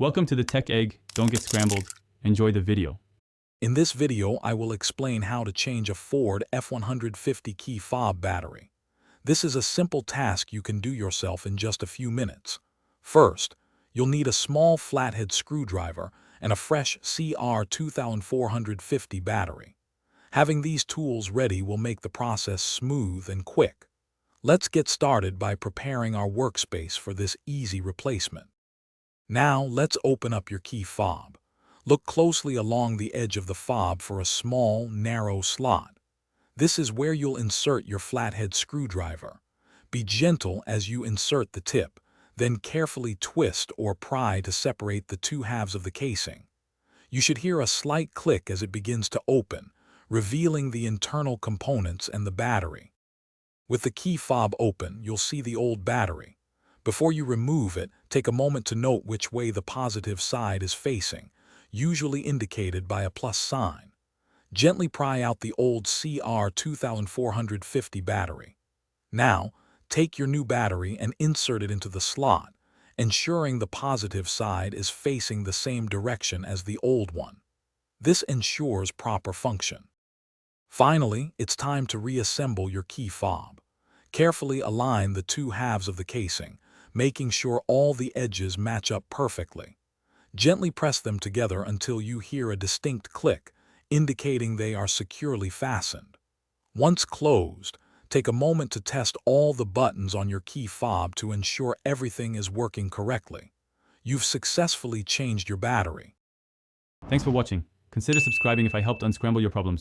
Welcome to the Tech Egg. Don't get scrambled. Enjoy the video. In this video, I will explain how to change a Ford F150 key fob battery. This is a simple task you can do yourself in just a few minutes. First, you'll need a small flathead screwdriver and a fresh CR2450 battery. Having these tools ready will make the process smooth and quick. Let's get started by preparing our workspace for this easy replacement. Now, let's open up your key fob. Look closely along the edge of the fob for a small, narrow slot. This is where you'll insert your flathead screwdriver. Be gentle as you insert the tip, then carefully twist or pry to separate the two halves of the casing. You should hear a slight click as it begins to open, revealing the internal components and the battery. With the key fob open, you'll see the old battery. Before you remove it, take a moment to note which way the positive side is facing, usually indicated by a plus sign. Gently pry out the old CR2450 battery. Now, take your new battery and insert it into the slot, ensuring the positive side is facing the same direction as the old one. This ensures proper function. Finally, it's time to reassemble your key fob. Carefully align the two halves of the casing, making sure all the edges match up perfectly. Gently press them together until you hear a distinct click, indicating they are securely fastened. Once closed, take a moment to test all the buttons on your key fob to ensure everything is working correctly. You've successfully changed your battery. Thanks for watching. Consider subscribing if I helped unscramble your problems.